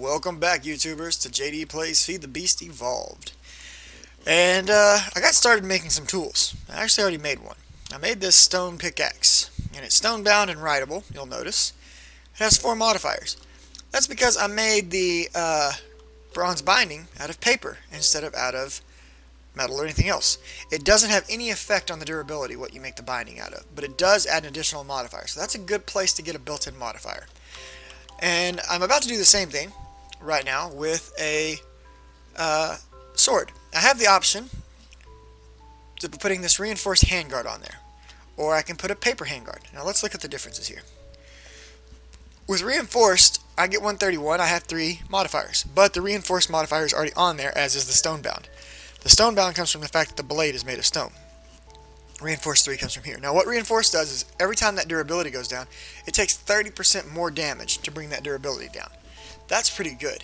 Welcome back, YouTubers, to JD Plays Feed the Beast Evolved. And I got started making some tools. I actually already made one. I made this stone pickaxe, and it's stone bound and rideable, you'll notice. It has 4 modifiers. That's because I made the bronze binding out of paper instead of out of metal or anything else. It doesn't have any effect on the durability what you make the binding out of, but it does add an additional modifier. So that's a good place to get a built-in modifier. And I'm about to do the same thing right now with a sword. I have the option to putting this reinforced handguard on there, or I can put a paper handguard. Now let's look at the differences here. With reinforced, I get 131. I have 3 modifiers, but the reinforced modifier is already on there, as is the stone bound. The stone bound comes from the fact that the blade is made of stone. Reinforced 3 comes from here. Now what reinforced does is every time that durability goes down, it takes 30% more damage to bring that durability down. That's pretty good.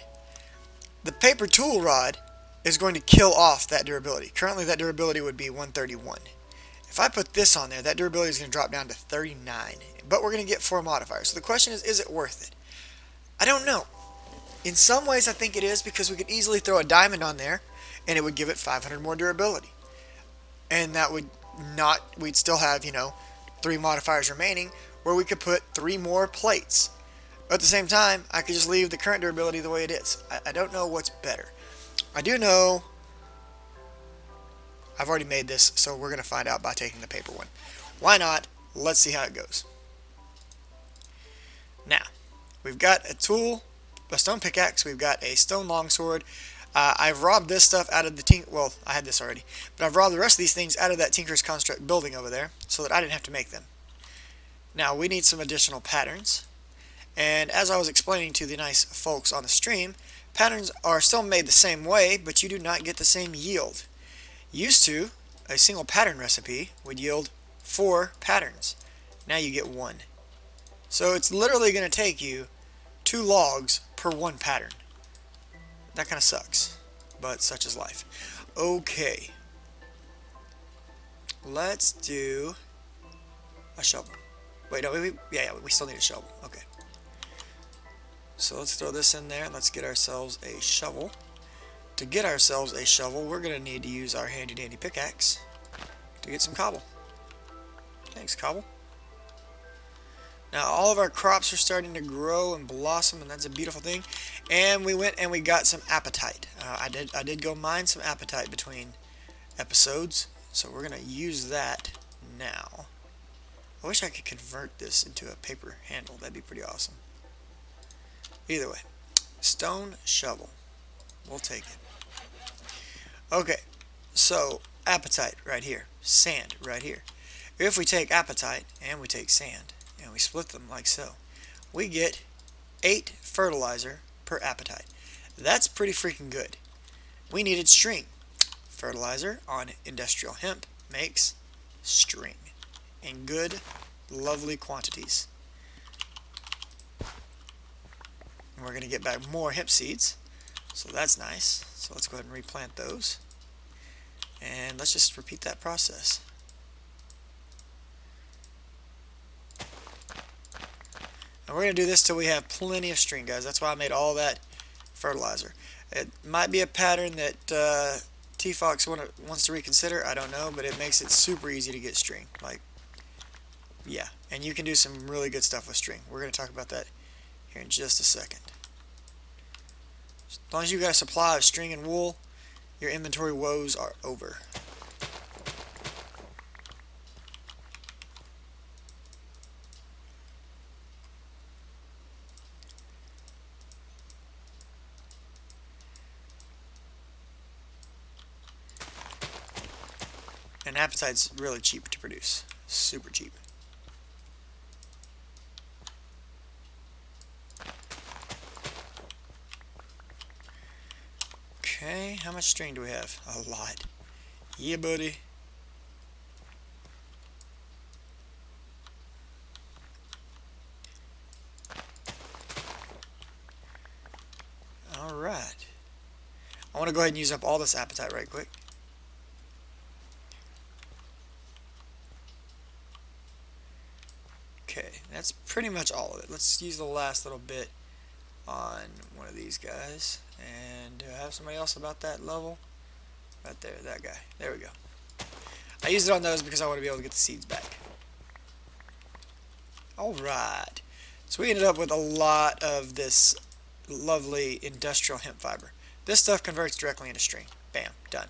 The paper tool rod is going to kill off that durability. Currently that durability would be 131. If I put this on there, that durability is going to drop down to 39. But we're going to get 4 modifiers. So the question is it worth it? I don't know. In some ways I think it is, because we could easily throw a diamond on there and it would give it 500 more durability. And that would we'd still have, 3 modifiers remaining, where we could put 3 more plates. But at the same time, I could just leave the current durability the way it is. I don't know what's better. I do know I've already made this, so we're going to find out by taking the paper one. Why not? Let's see how it goes. Now, we've got a tool, a stone pickaxe, we've got a stone longsword. I've robbed this stuff out of the well, I had this already, but I've robbed the rest of these things out of that Tinker's Construct building over there so that I didn't have to make them. Now, we need some additional patterns, and as I was explaining to the nice folks on the stream, patterns are still made the same way, but you do not get the same yield. Used to, a single pattern recipe would yield 4 patterns. Now you get 1. So it's literally going to take you 2 logs per 1 pattern. That kind of sucks, but such is life. Okay, let's do a shovel. Wait, no, we still need a shovel. Okay, so let's throw this in there and let's get ourselves a shovel. To get ourselves a shovel, we're going to need to use our handy dandy pickaxe to get some cobble. Thanks, cobble. Now all of our crops are starting to grow and blossom, and that's a beautiful thing. And we went and we got some apatite. I did go mine some apatite between episodes, so we're gonna use that now. I wish I could convert this into a paper handle. That'd be pretty awesome. Either way, stone shovel. We'll take it. Okay, so apatite right here, sand right here. If we take apatite and we take sand and we split them like so, we get 8 fertilizer per apatite. That's pretty freaking good. We needed string. Fertilizer on industrial hemp makes string in good, lovely quantities. And we're going to get back more hemp seeds, so that's nice. So let's go ahead and replant those. And let's just repeat that process. And we're going to do this till we have plenty of string, guys. That's why I made all that fertilizer. It might be a pattern that T-Fox wants to reconsider. I don't know, but it makes it super easy to get string. Like, yeah. And you can do some really good stuff with string. We're going to talk about that here in just a second. As long as you've got a supply of string and wool, your inventory woes are over. And apatite's really cheap to produce. Super cheap. Okay, how much string do we have? A lot. Yeah, buddy. Alright. I want to go ahead and use up all this apatite right quick. Okay, that's pretty much all of it. Let's use the last little bit on one of these guys. And do I have somebody else about that level? Right there, that guy. There we go. I used it on those because I want to be able to get the seeds back. Alright. So we ended up with a lot of this lovely industrial hemp fiber. This stuff converts directly into string. Bam, done.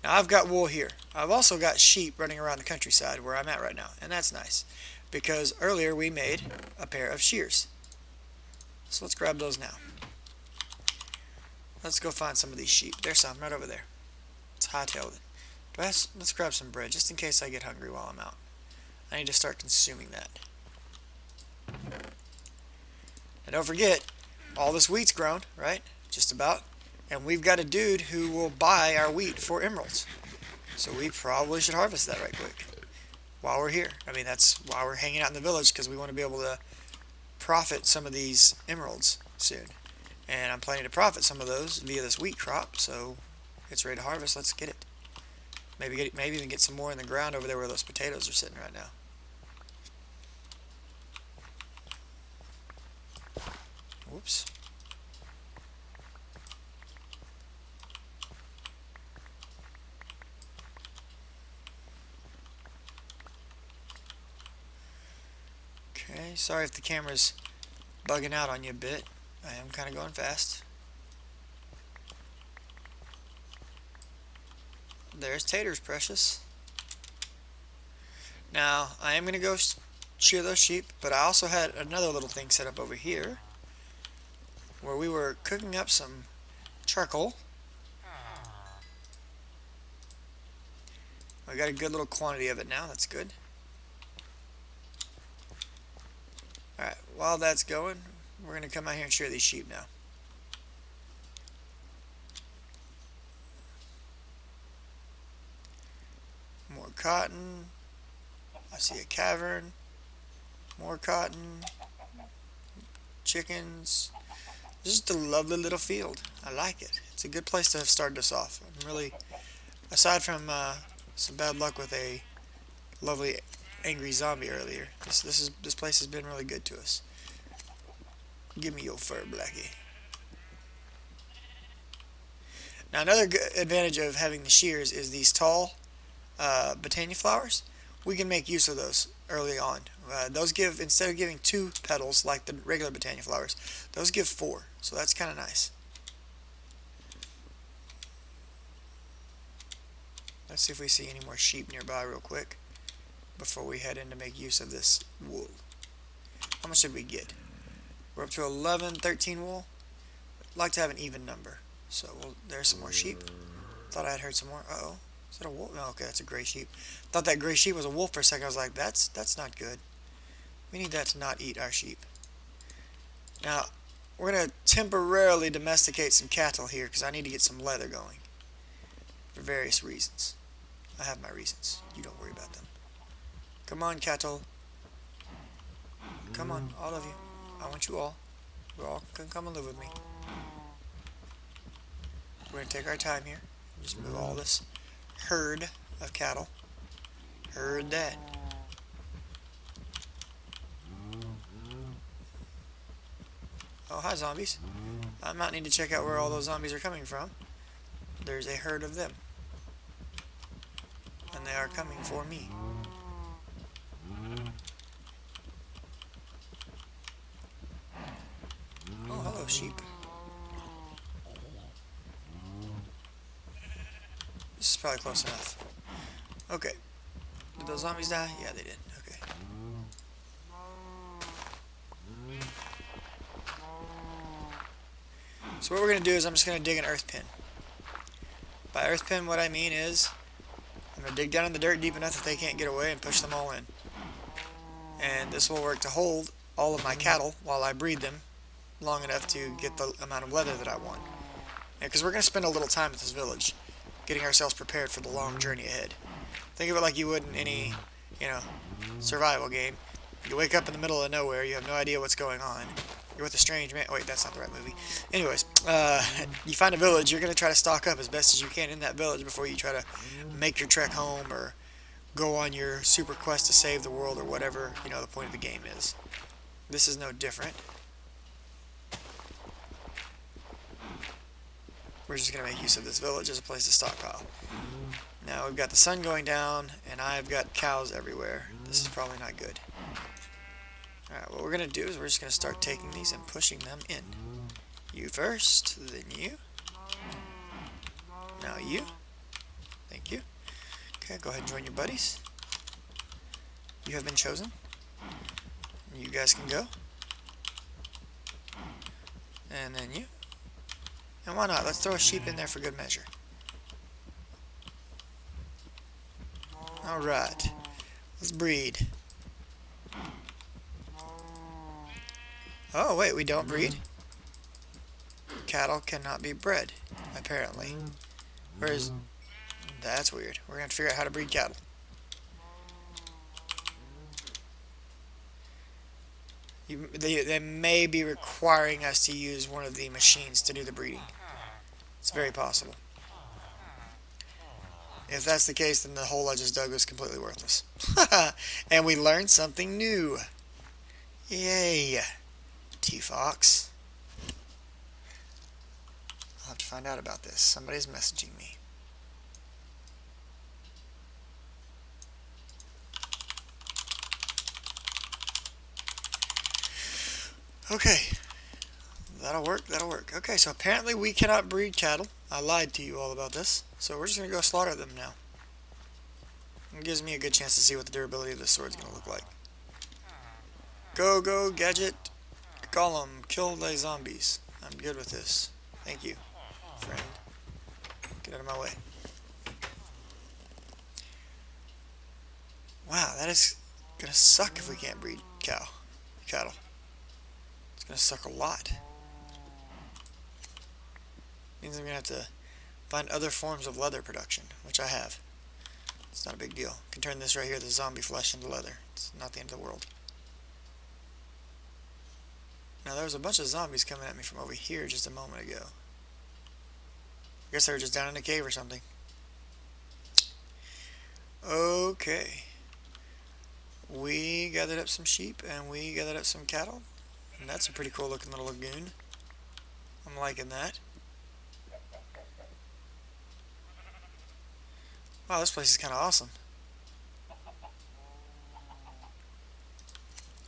Now I've got wool here. I've also got sheep running around the countryside where I'm at right now, and that's nice because earlier we made a pair of shears. So let's grab those now. Let's go find some of these sheep. There's some right over there. Let's hightail it. Let's grab some bread just in case I get hungry while I'm out. I need to start consuming that. And don't forget, all this wheat's grown, right? Just about. And we've got a dude who will buy our wheat for emeralds. So we probably should harvest that right quick while we're here. I mean, that's why we're hanging out in the village, because we want to be able to profit some of these emeralds soon. And I'm planning to profit some of those via this wheat crop, so it's ready to harvest. Let's get it. Maybe even get some more in the ground over there where those potatoes are sitting right now. Whoops. Okay, sorry if the camera's bugging out on you a bit. I am kind of going fast. There's taters, precious. Now, I am going to go shear those sheep, but I also had another little thing set up over here where we were cooking up some charcoal. We got a good little quantity of it now, that's good. Alright, while that's going, we're going to come out here and shear these sheep now. More cotton. I see a cavern. More cotton. Chickens. Just a lovely little field. I like it. It's a good place to have started us off. I'm really, aside from some bad luck with a lovely angry zombie earlier, this place has been really good to us. Give me your fur, Blackie. Now another good advantage of having the shears is these tall Botania flowers. We can make use of those early on. Those give, instead of giving 2 petals like the regular Botania flowers, those give 4. So that's kind of nice. Let's see if we see any more sheep nearby real quick before we head in to make use of this wool. How much did we get? We're up to 11, 13 wool. I'd like to have an even number. So there's some more sheep. Thought I had heard some more. Uh-oh. Is that a wolf? Oh, okay, that's a gray sheep. Thought that gray sheep was a wolf for a second. I was like, that's not good. We need that to not eat our sheep. Now, we're going to temporarily domesticate some cattle here because I need to get some leather going. For various reasons. I have my reasons. You don't worry about them. Come on, cattle. Come on, all of you. I want you all. You all can come and live with me. We're going to take our time here. Just move all this herd of cattle. Herd that. Oh, hi, zombies. I might need to check out where all those zombies are coming from. There's a herd of them. And they are coming for me. Oh, hello, sheep. This is probably close enough. Okay. Did those zombies die? Yeah, they did. Okay. So what we're going to do is I'm just going to dig an earth pin. By earth pin, what I mean is I'm going to dig down in the dirt deep enough that they can't get away and push them all in. And this will work to hold all of my cattle while I breed them long enough to get the amount of leather that I want. Because we're going to spend a little time at this village getting ourselves prepared for the long journey ahead. Think of it like you would in any, survival game. You wake up in the middle of nowhere, you have no idea what's going on. You're with a strange man. Wait, that's not the right movie. Anyways, you find a village, you're going to try to stock up as best as you can in that village before you try to make your trek home or go on your super quest to save the world or whatever, the point of the game is. This is no different. we're just going to make use of this village as a place to stockpile. Now we've got the sun going down, and I've got cows everywhere. This is probably not good. Alright, what we're going to do is we're just going to start taking these and pushing them in. You first, then you. Now you. Thank you. Okay, go ahead and join your buddies. You have been chosen. You guys can go. And then you. And why not? Let's throw a sheep in there for good measure. Alright. Let's breed. Oh, wait, we don't breed? Cattle cannot be bred, apparently. Whereas, that's weird. We're going to figure out how to breed cattle. They may be requiring us to use one of the machines to do the breeding. It's very possible. If that's the case, then the hole I just dug was completely worthless. And we learned something new. Yay. T-Fox. I'll have to find out about this. Somebody's messaging me. Okay. That'll work, that'll work. Okay, so apparently we cannot breed cattle. I lied to you all about this. So we're just going to go slaughter them now. It gives me a good chance to see what the durability of this sword is going to look like. Go, go, gadget. Golem, kill the zombies. I'm good with this. Thank you, friend. Get out of my way. Wow, that is going to suck if we can't breed cattle. It's going to suck a lot. Means I'm going to have to find other forms of leather production, which I have. It's not a big deal. I can turn this right here, the zombie flesh, into leather. It's not the end of the world. Now, there was a bunch of zombies coming at me from over here just a moment ago. I guess they were just down in a cave or something. Okay. We gathered up some sheep and we gathered up some cattle. And that's a pretty cool looking little lagoon. I'm liking that. Wow, this place is kind of awesome.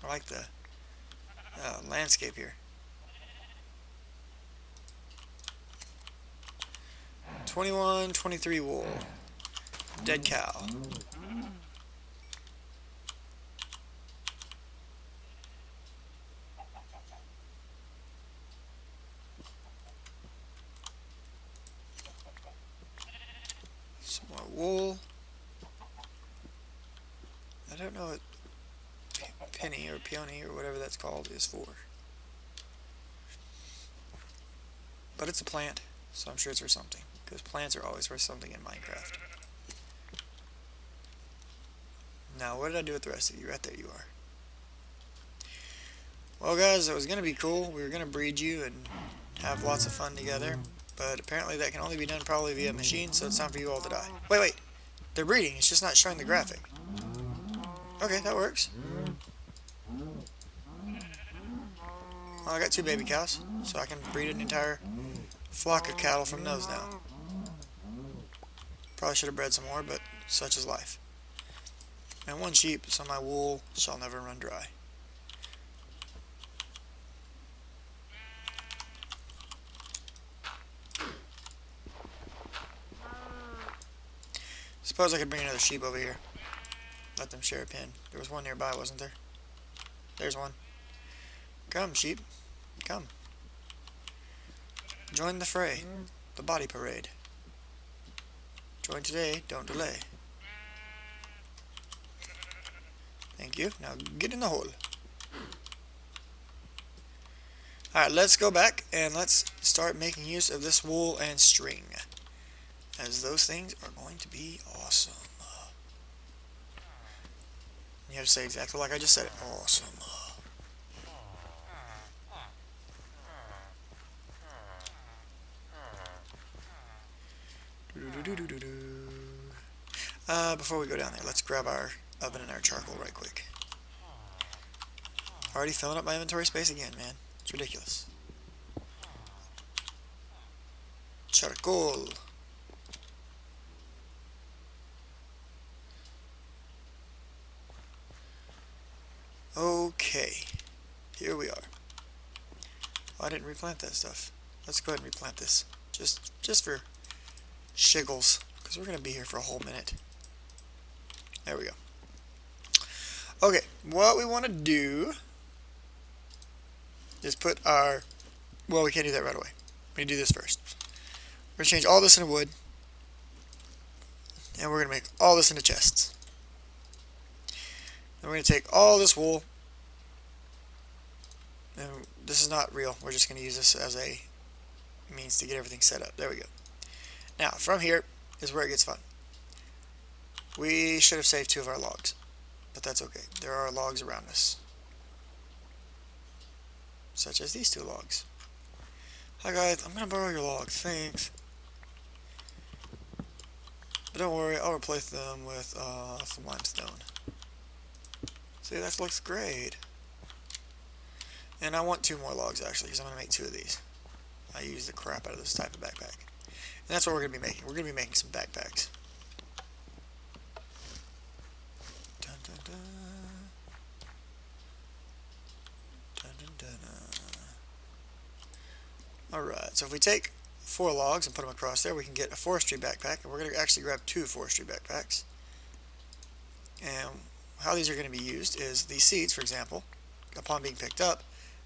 I like the landscape here. 21, 23 wool. Dead cow. Some more wool. I don't know what penny or peony or whatever that's called is for. But it's a plant, so I'm sure it's for something. Because plants are always worth something in Minecraft. Now, what did I do with the rest of you? Right there you are. Well, guys, it was going to be cool. We were going to breed you and have lots of fun together. But apparently that can only be done probably via machine, so it's time for you all to die. Wait. They're breeding. It's just not showing the graphic. Okay, that works. Well, I got 2 baby cows, so I can breed an entire flock of cattle from those now. Probably should have bred some more, but such is life. And 1 sheep, so my wool shall never run dry. Suppose I could bring another sheep over here. Let them share a pen. There was one nearby, wasn't there? There's one. Come, sheep. Come. Join the fray. The body parade. Join today, don't delay. Thank you. Now get in the hole. Alright, let's go back and let's start making use of this wool and string. As those things are going to be awesome. You have to say exactly like I just said it. Awesome. Before we go down there, let's grab our oven and our charcoal right quick. Already filling up my inventory space again, man. It's ridiculous. charcoal. Okay, here we are. Oh, I didn't replant that stuff. Let's go ahead and replant this, just for shiggles, because we're gonna be here for a whole minute. There we go. Okay, what we want to do is put our, well, we can't do that right away. We do this first. We're gonna change all this into wood, and we're gonna make all this into chests. Then we're gonna take all this wool, and this is not real. We're just gonna use this as a means to get everything set up. There we go. Now, from here is where it gets fun. We should have saved 2 of our logs, but that's okay. There are logs around us, such as these 2 logs. Hi guys, I'm gonna borrow your log, thanks. But don't worry, I'll replace them with some limestone. See, that looks great. And I want 2 more logs actually, because I'm gonna make 2 of these. I use the crap out of this type of backpack. And that's what we're gonna be making. We're gonna be making some backpacks. Dun, dun, dun. Dun, dun, dun, Alright, so if we take 4 logs and put them across there, we can get a forestry backpack, and we're going to actually grab 2 forestry backpacks. And how these are going to be used is these seeds, for example, upon being picked up,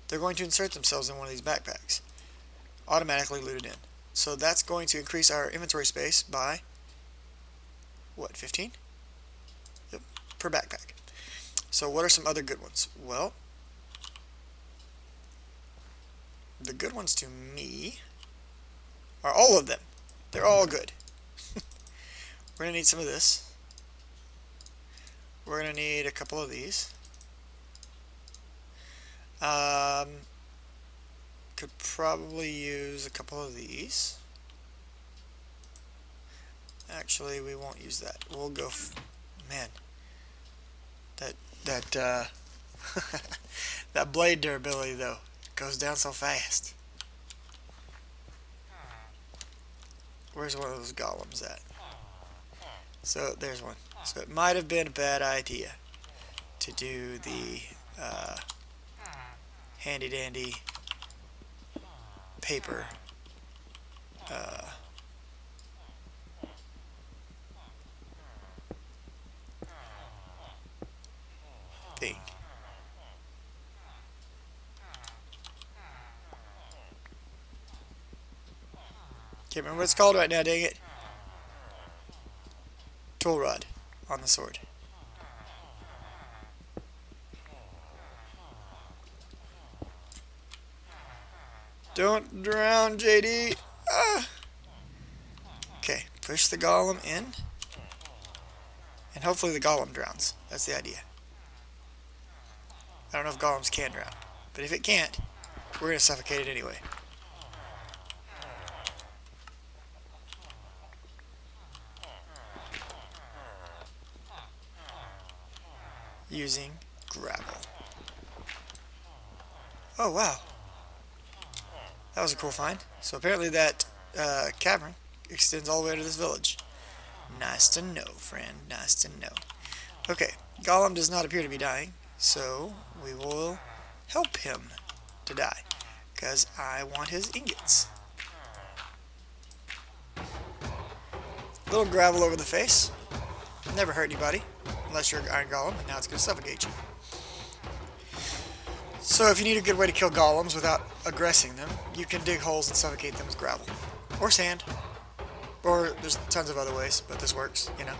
they're going to insert themselves in one of these backpacks, automatically looted in. So that's going to increase our inventory space by, what, 15? Yep, per backpack. So what are some other good ones? Well, the good ones to me are all of them. They're all good. We're going to need some of this. We're going to need a couple of these. Could probably use a couple of these. Actually, we won't use that. We'll go. Man, that that blade durability though goes down so fast. Where's one of those golems at? So there's one. So it might have been a bad idea to do the handy dandy paper thing. Can't remember what it's called right now, dang it. Tool rod on the sword. Don't drown, JD. Ah. Okay, push the golem in, and hopefully the golem drowns. That's the idea. I don't know if golems can drown, but if it can't, we're going to suffocate it anyway. Using gravel. Oh wow, that was a cool find. So apparently that cavern extends all the way to this village. Nice to know, friend. Nice to know. Okay, Golem does not appear to be dying, so we will help him to die, because I want his ingots. Little gravel over the face. Never hurt anybody, unless you're an iron golem, and now it's going to suffocate you. So if you need a good way to kill golems without aggressing them, you can dig holes and suffocate them with gravel. Or sand. Or there's tons of other ways, but this works, you know.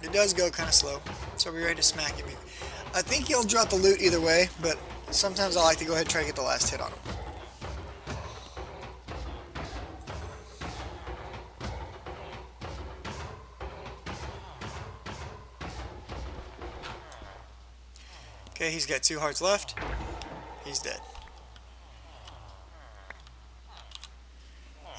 It does go kind of slow, so we're ready to smack him. I think he'll drop the loot either way, but sometimes I like to go ahead and try to get the last hit on him. Okay, he's got 2 hearts left. He's dead.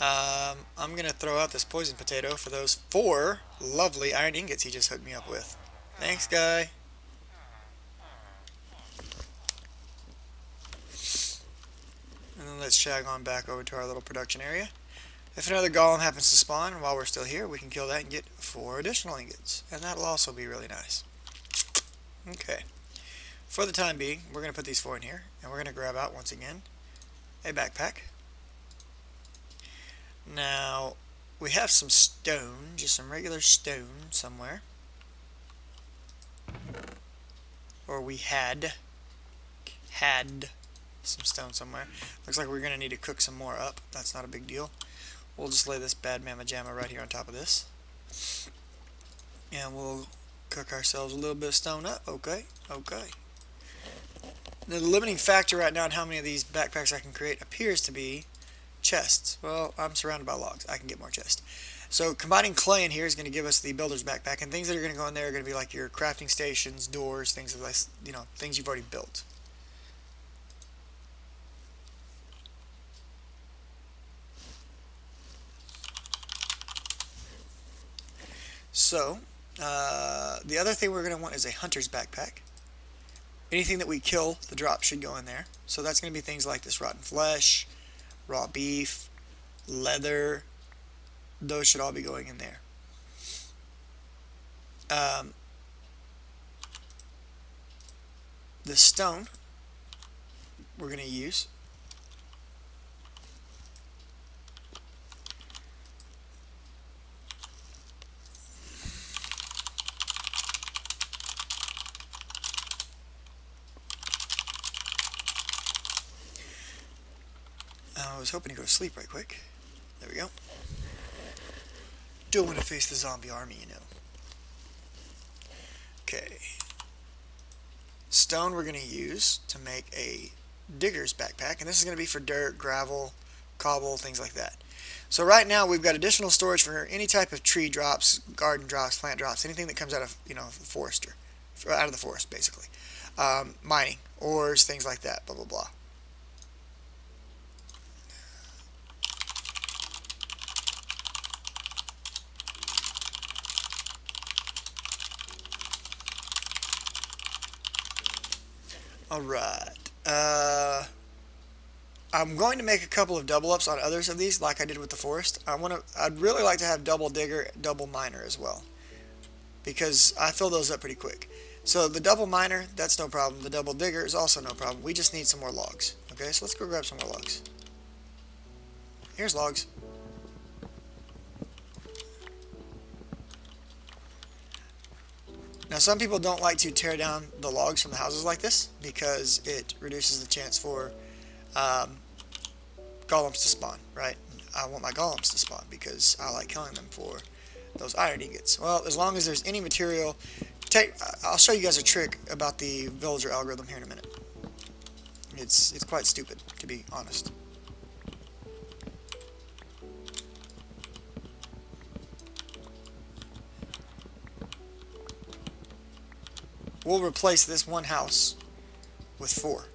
I'm going to throw out this poison potato for those 4 lovely iron ingots he just hooked me up with. Thanks, guy. And then let's shag on back over to our little production area. If another golem happens to spawn while we're still here, we can kill that and get 4 additional ingots. And that'll also be really nice. Okay. For the time being, we're going to put these 4 in here. And we're going to grab out, once again, a backpack. Now, we have some stone, just some regular stone somewhere. Or we had some stone somewhere. Looks like we're going to need to cook some more up. That's not a big deal. We'll just lay this bad mamma jamma right here on top of this. And we'll cook ourselves a little bit of stone up. Okay, okay. The limiting factor right now on how many of these backpacks I can create appears to be chests. Well, I'm surrounded by logs. I can get more chests. So combining clay in here is going to give us the builder's backpack, and things that are going to go in there are going to be like your crafting stations, doors, things of this, you know, things you've already built. So the other thing we're going to want is a hunter's backpack. Anything that we kill, the drop should go in there. So that's going to be things like this rotten flesh, raw beef, leather. Those should all be going in there. The stone we're going to use. I was hoping to go to sleep right quick. There we go. Don't want to face the zombie army, you know. Okay. Stone we're going to use to make a digger's backpack, and this is going to be for dirt, gravel, cobble, things like that. So right now we've got additional storage for any type of tree drops, garden drops, plant drops, anything that comes out of, you know, the forester, out of the forest basically. Mining, ores, things like that, blah blah blah. Alright, I'm going to make a couple of double ups on others of these like I did with the forest. I'd really like to have double digger, double miner as well, because I fill those up pretty quick. So the double miner, that's no problem. The double digger is also no problem. We just need some more logs. Okay, so let's go grab some more logs. Here's logs. Now some people don't like to tear down the logs from the houses like this because it reduces the chance for golems to spawn, right? I want my golems to spawn because I like killing them for those iron ingots. Well, as long as there's any material, I'll show you guys a trick about the villager algorithm here in a minute. It's quite stupid, to be honest. We'll replace this one house with 4.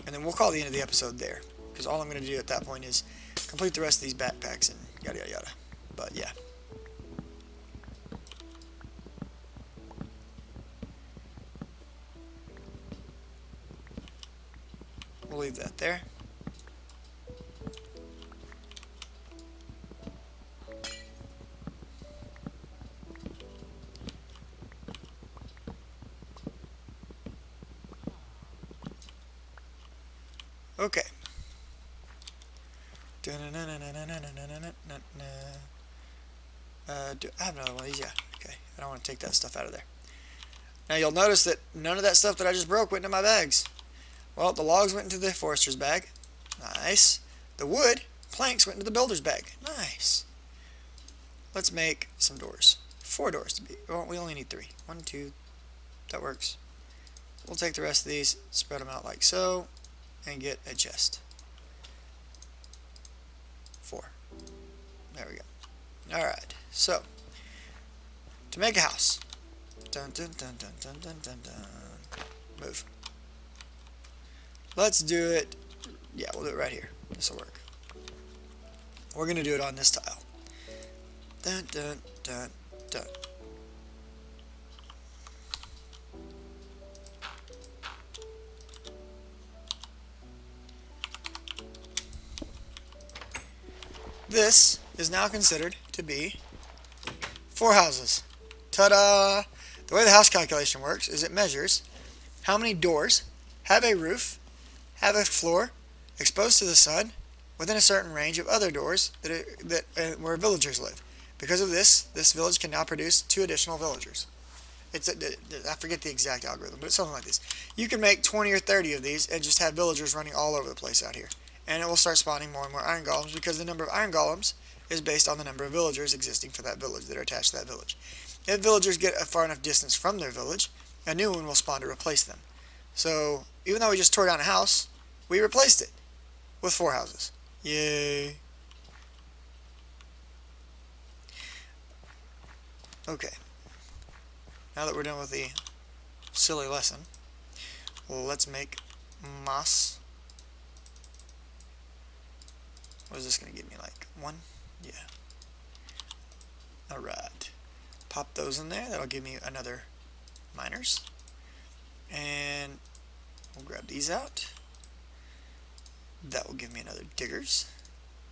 And then we'll call the end of the episode there, because all I'm going to do at that point is complete the rest of these backpacks and yada yada yada. But yeah. We'll leave that there. Okay. I have another one of these? Yeah. Okay. I don't want to take that stuff out of there. Now you'll notice that none of that stuff that I just broke went into my bags. Well, the logs went into the forester's bag. Nice. The wood, planks, went into the builder's bag. Nice. Let's make some doors. 4 doors to be. Well, we only need 3. 1, 2. That works. We'll take the rest of these, spread them out like so, and get a chest. 4. There we go. Alright, so to make a house. Dun dun dun dun dun dun dun dun. Move. Let's do it. Yeah, we'll do it right here. This will work. We're going to do it on this tile. Dun, dun, dun, dun. This is now considered to be 4 houses. Ta-da! The way the house calculation works is it measures how many doors have a roof, have a floor, exposed to the sun, within a certain range of other doors where villagers live. Because of this, this village can now produce 2 additional villagers. I forget the exact algorithm, but it's something like this. You can make 20 or 30 of these and just have villagers running all over the place out here. And it will start spawning more and more iron golems because the number of iron golems is based on the number of villagers existing for that village that are attached to that village. If villagers get a far enough distance from their village, a new one will spawn to replace them. So, even though we just tore down a house, we replaced it with 4 houses. Yay! Okay. Now that we're done with the silly lesson, let's make moss. What is this going to give me, like 1? Yeah. Alright. Pop those in there. That'll give me another miners. And we'll grab these out. That will give me another diggers.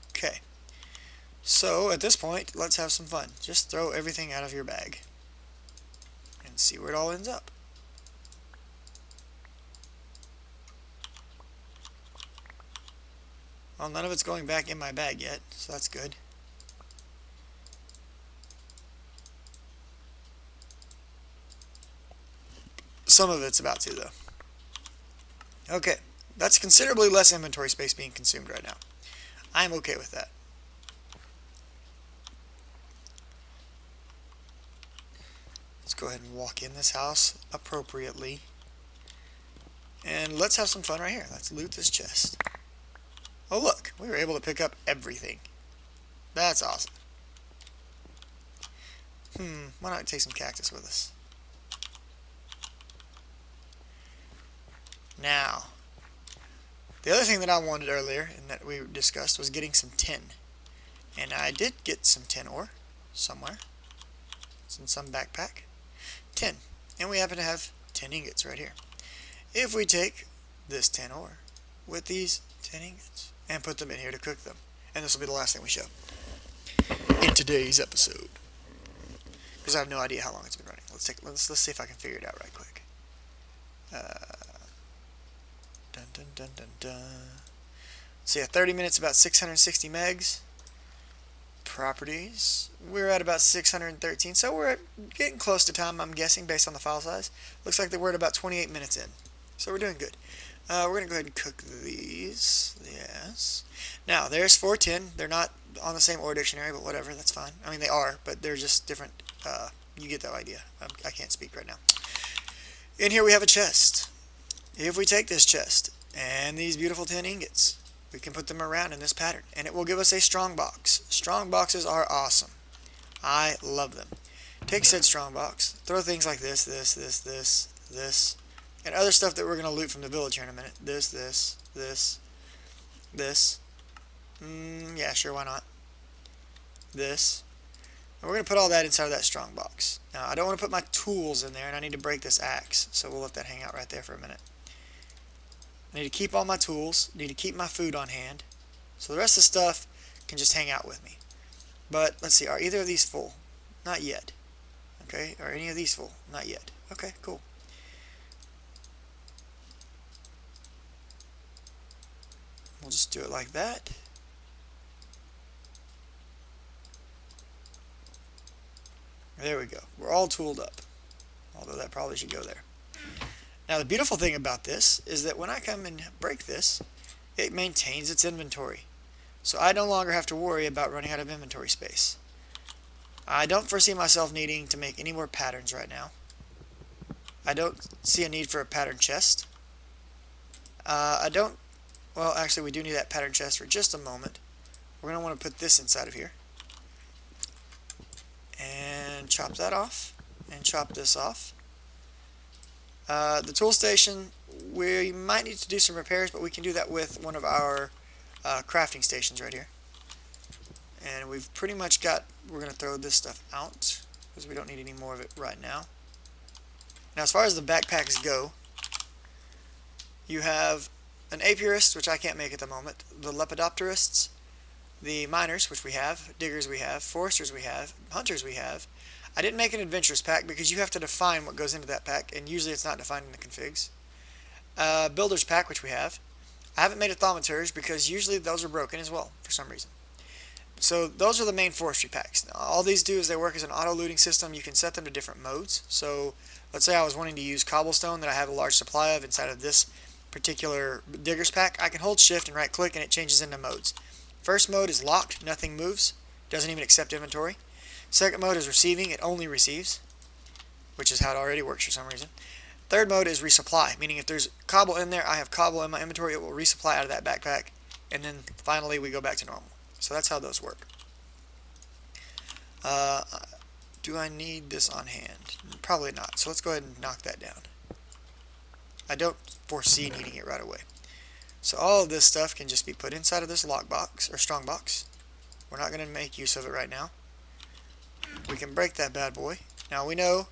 Okay. So, at this point, let's have some fun. Just throw everything out of your bag and see where it all ends up. Well, none of it's going back in my bag yet, so that's good. Some of it's about to, though. Okay, that's considerably less inventory space being consumed right now. I'm okay with that. Let's go ahead and walk in this house appropriately. And let's have some fun right here. Let's loot this chest. Oh look, we were able to pick up everything. That's awesome. Why not take some cactus with us? Now, the other thing that I wanted earlier and that we discussed was getting some tin. And I did get some tin ore somewhere. It's in some backpack. Tin. And we happen to have 10 ingots right here. If we take this tin ore with these 10 ingots and put them in here to cook them, and this will be the last thing we show in today's episode, because I have no idea how long it's been running. Let's see if I can figure it out right quick. Dun dun dun dun dun. So yeah, 30 minutes, about 660 megs. Properties, we're at about 613, so we're getting close to time, I'm guessing, based on the file size. Looks like that we're at about 28 minutes in, so we're doing good. We're going to go ahead and cook these. Yes. Now, there's 410. They're not on the same ore dictionary, but whatever, that's fine. I mean, they are, but they're just different. You get that idea. I can't speak right now. In here we have a chest. If we take this chest and these beautiful 10 ingots, we can put them around in this pattern, and it will give us a strong box. Strong boxes are awesome. I love them. Take said strong box, throw things like this, and other stuff that we're going to loot from the village here in a minute. This. Yeah, sure, why not? This. And we're going to put all that inside of that strong box. Now, I don't want to put my tools in there, and I need to break this axe, so we'll let that hang out right there for a minute. I need to keep all my tools, need to keep my food on hand, so the rest of the stuff can just hang out with me. But, let's see, are either of these full? Not yet. Okay, are any of these full? Not yet. Okay, cool. We'll just do it like that. There we go. We're all tooled up. Although that probably should go there. Now the beautiful thing about this is that when I come and break this, it maintains its inventory. So I no longer have to worry about running out of inventory space. I don't foresee myself needing to make any more patterns right now. I don't see a need for a pattern chest. Well, actually we do need that pattern chest for just a moment. We're going to want to put this inside of here. And chop that off. And chop this off. The tool station, we might need to do some repairs, but we can do that with one of our crafting stations right here. And we've pretty much got, we're going to throw this stuff out because we don't need any more of it right now. Now as far as the backpacks go, you have an apiarist, which I can't make at the moment, the lepidopterists, the miners, which we have, diggers we have, foresters we have, hunters we have. I didn't make an adventurous pack because you have to define what goes into that pack, and usually it's not defined in the configs. Builder's pack, which we have. I haven't made a thaumaturge because usually those are broken as well for some reason. So those are the main forestry packs. Now, all these do is they work as an auto looting system. You can set them to different modes. So let's say I was wanting to use cobblestone that I have a large supply of inside of this particular digger's pack. I can hold shift and right click and it changes into modes. First mode is locked, nothing moves, doesn't even accept inventory. Second mode is receiving, it only receives, which is how it already works for some reason. Third mode is resupply, meaning if there's cobble in there, I have cobble in my inventory, it will resupply out of that backpack, and then finally we go back to normal. So that's how those work. Do I need this on hand? Probably not, so let's go ahead and knock that down. I don't foresee needing it right away. So all of this stuff can just be put inside of this lockbox, or strongbox. We're not going to make use of it right now. We can break that bad boy. Now we know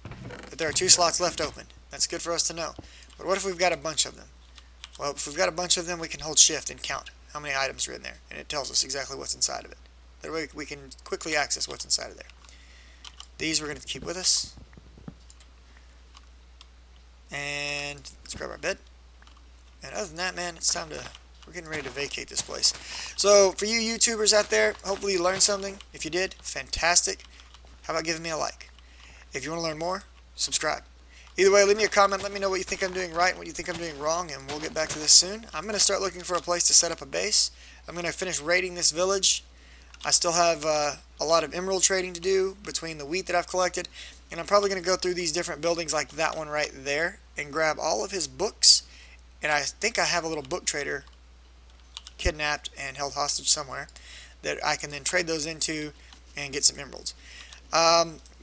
that there are 2 slots left open. That's good for us to know. But what if we've got a bunch of them? Well, if we've got a bunch of them, we can hold shift and count how many items are in there. And it tells us exactly what's inside of it. That way we can quickly access what's inside of there. These we're going to keep with us. And let's grab our bed. And other than that, man, it's time to, we're getting ready to vacate this place. So for you YouTubers out there, hopefully you learned something. If you did, fantastic. How about giving me a like? If you want to learn more, subscribe. Either way, leave me a comment. Let me know what you think I'm doing right and what you think I'm doing wrong, and we'll get back to this soon. I'm going to start looking for a place to set up a base. I'm going to finish raiding this village. I still have a lot of emerald trading to do between the wheat that I've collected, and I'm probably going to go through these different buildings like that one right there and grab all of his books. And I think I have a little book trader kidnapped and held hostage somewhere that I can then trade those into and get some emeralds.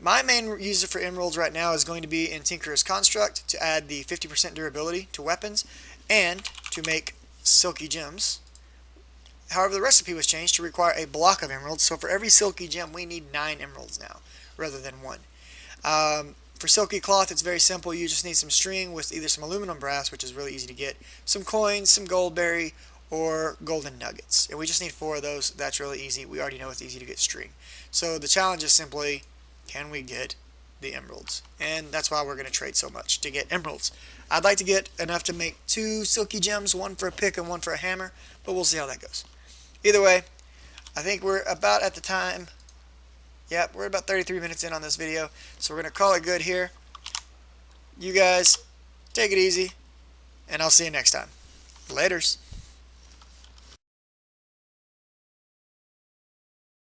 My main user for emeralds right now is going to be in Tinkerer's Construct to add the 50% durability to weapons and to make silky gems. However, the recipe was changed to require a block of emeralds, so for every silky gem we need 9 emeralds now rather than 1. For silky cloth, it's very simple. You just need some string with either some aluminum brass, which is really easy to get, some coins, some goldberry, or golden nuggets. And we just need 4 of those. That's really easy. We already know it's easy to get string. So the challenge is simply, can we get the emeralds? And that's why we're going to trade so much, to get emeralds. I'd like to get enough to make 2 silky gems, 1 for a pick and 1 for a hammer, but we'll see how that goes. Either way, I think we're about at the time. Yep, we're about 33 minutes in on this video, so we're going to call it good here. You guys, take it easy, and I'll see you next time. Laters.